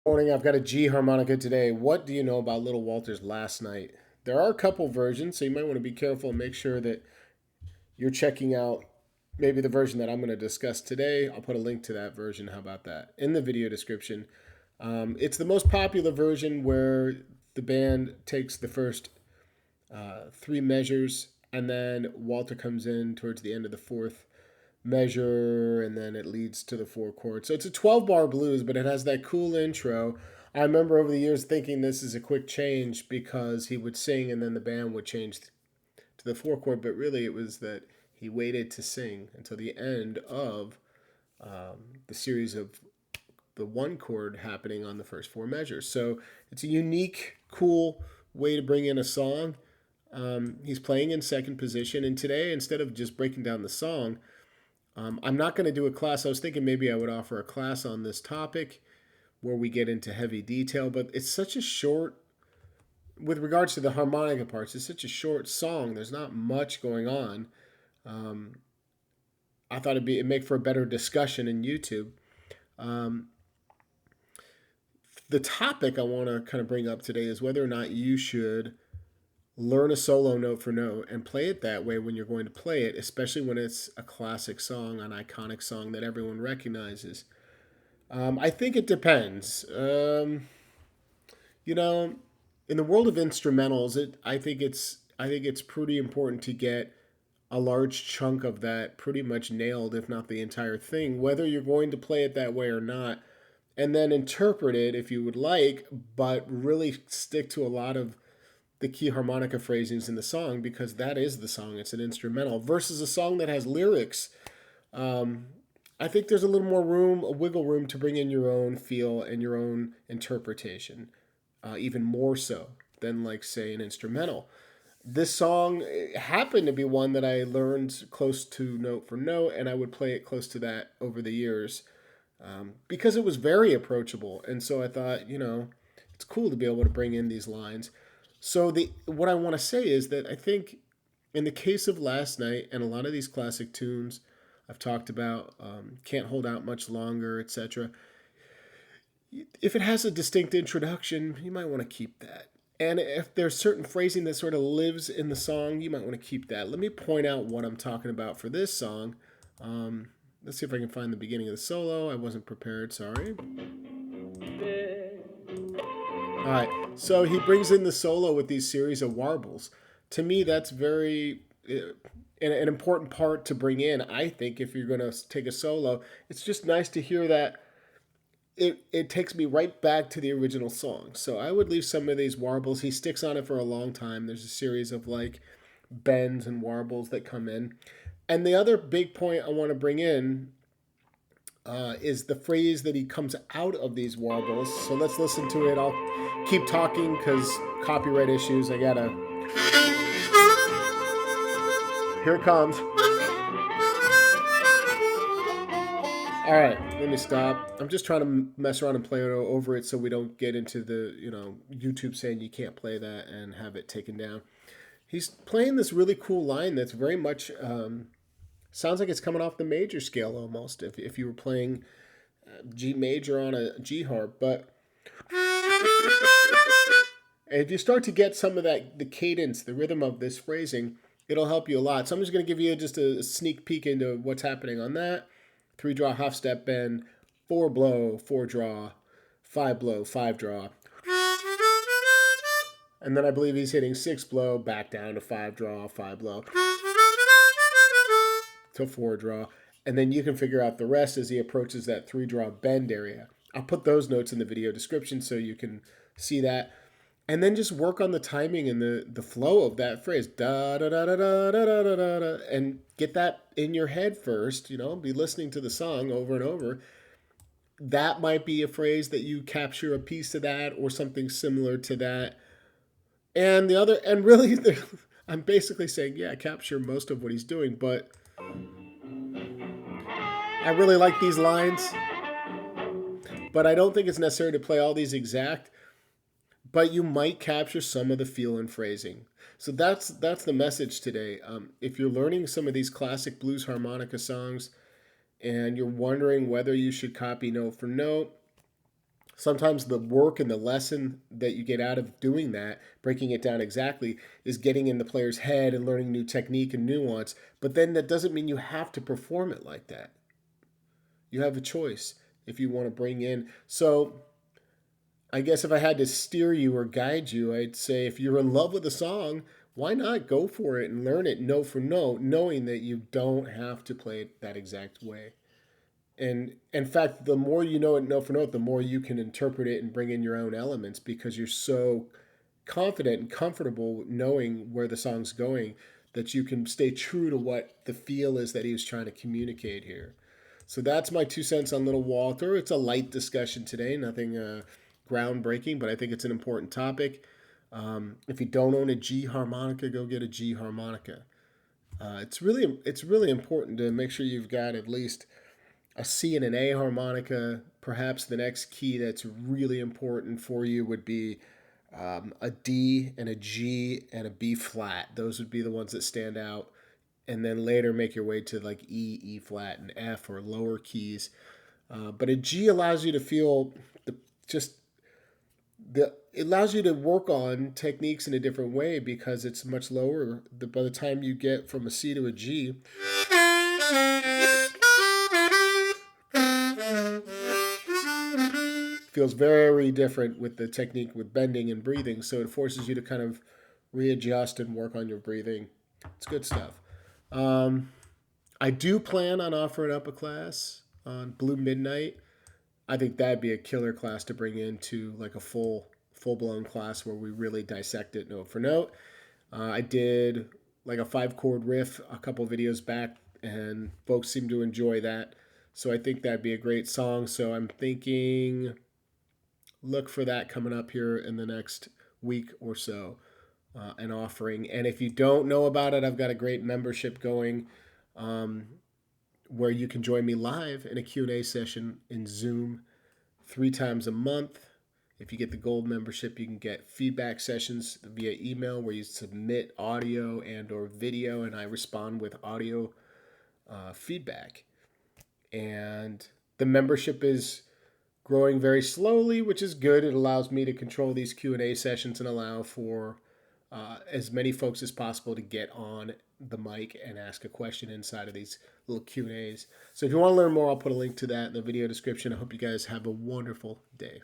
Morning, I've got a G harmonica today. What do you know about Little Walter's Last Night? There are a couple versions, so you might want to be careful and make sure that you're checking out maybe the version that I'm going to discuss today. I'll put a link to that version. How about that? In the video description. It's the most popular version where the band takes the first three measures and then Walter comes in towards the end of the fourth measure, and then it leads to the four chords. So it's a 12 bar blues, but it has that cool intro. I remember over the years thinking this is a quick change because he would sing and then the band would change to the four chord, but really it was that he waited to sing until the end of the series of the one chord happening on the first four measures. So it's a unique, cool way to bring in a song. He's playing in second position, and today, instead of just breaking down the song, I'm not going to do a class. I was thinking maybe I would offer a class on this topic where we get into heavy detail, but it's such a short, with regards to the harmonica parts, it's such a short song. There's not much going on. Um, I thought it'd make for a better discussion in YouTube. Um, the topic I want to kind of bring up today is whether or not you should learn a solo note for note and play it that way when you're going to play it, especially when it's a classic song, an iconic song that everyone recognizes. I think it depends. You know, in the world of instrumentals, I think it's pretty important to get a large chunk of that pretty much nailed, if not the entire thing, whether you're going to play it that way or not, and then interpret it if you would like, but really stick to a lot of the key harmonica phrasings in the song because that is the song. It's an instrumental versus a song that has lyrics. Um, I think there's a little more room, a wiggle room to bring in your own feel and your own interpretation, even more so than, like, say, an instrumental. This song happened to be one that I learned close to note for note, and I would play it close to that over the years because it was very approachable. And so I thought, it's cool to be able to bring in these lines. So the what I want to say is that I think in the case of Last Night and a lot of these classic tunes I've talked about, Can't Hold Out Much Longer, etc. If it has a distinct introduction, you might want to keep that. And if there's certain phrasing that sort of lives in the song, you might want to keep that. Let me point out what I'm talking about for this song. Let's see if I can find the beginning of the solo. I wasn't prepared, sorry. All right, so he brings in the solo with these series of warbles. To me, that's very an important part to bring in. I think if you're going to take a solo, it's just nice to hear that it takes me right back to the original song. So I would leave some of these warbles. He sticks on it for a long time. There's a series of like bends and warbles that come in. And the other big point I want to bring in is the phrase that he comes out of these warbles. So let's listen to it. I'll keep talking because copyright issues. I gotta. Here it comes. All right, let me stop. I'm just trying to mess around and play over it so we don't get into the, YouTube saying you can't play that and have it taken down. He's playing this really cool line that's very much sounds like it's coming off the major scale almost. If you were playing G major on a G harp, but if you start to get some of that, the cadence, the rhythm of this phrasing, it'll help you a lot. So I'm just going to give you just a sneak peek into what's happening on that. 3 draw, half step bend, 4 blow, 4 draw, 5 blow, 5 draw. And then I believe he's hitting 6 blow, back down to 5 draw, 5 blow, to 4 draw. And then you can figure out the rest as he approaches that 3 draw bend area. I'll put those notes in the video description so you can see that. And then just work on the timing and the flow of that phrase. Da da da da da da da da da, and get that in your head first. Be listening to the song over and over. That might be a phrase that you capture a piece of that or something similar to that. And the other, and really, I'm basically saying, yeah, capture most of what he's doing. But I really like these lines, but I don't think it's necessary to play all these exact. But you might capture some of the feel and phrasing. So that's the message today. If you're learning some of these classic blues harmonica songs and you're wondering whether you should copy note for note, Sometimes the work and the lesson that you get out of doing that, breaking it down exactly, is getting in the player's head and learning new technique and nuance. But then that doesn't mean you have to perform it like that. You have a choice if you want to bring in. So I guess if I had to steer you or guide you, I'd say if you're in love with a song, why not go for it and learn it note for note, knowing that you don't have to play it that exact way. And in fact, the more you know it note for note, the more you can interpret it and bring in your own elements because you're so confident and comfortable knowing where the song's going that you can stay true to what the feel is that he was trying to communicate here. So that's my 2 cents on Little Walter. It's a light discussion today, nothing groundbreaking, but I think it's an important topic. If you don't own a G harmonica, go get a G harmonica. It's really important to make sure you've got at least a C and an A harmonica. Perhaps the next key that's really important for you would be a D and a G and a B flat. Those would be the ones that stand out. And then later make your way to like E, E flat, and F or lower keys. But a G allows you to feel the just it allows you to work on techniques in a different way because it's much lower. By the time you get from a C to a G, feels very different with the technique with bending and breathing. So it forces you to kind of readjust and work on your breathing. It's good stuff. Um, I do plan on offering up a class on Blue Midnight. I think that'd be a killer class to bring into like a full blown class where we really dissect it note for note. I did like a 5 chord riff a couple videos back, and folks seem to enjoy that. So I think that'd be a great song. So I'm thinking look for that coming up here in the next week or so, an offering. And if you don't know about it, I've got a great membership going um, where you can join me live in a Q&A session in Zoom 3 times a month. If you get the gold membership, you can get feedback sessions via email where you submit audio and or video, and I respond with audio feedback. And the membership is growing very slowly, which is good. It allows me to control these Q&A sessions and allow for as many folks as possible to get on the mic and ask a question inside of these little Q&As. So if you want to learn more, I'll put a link to that in the video description. I hope you guys have a wonderful day.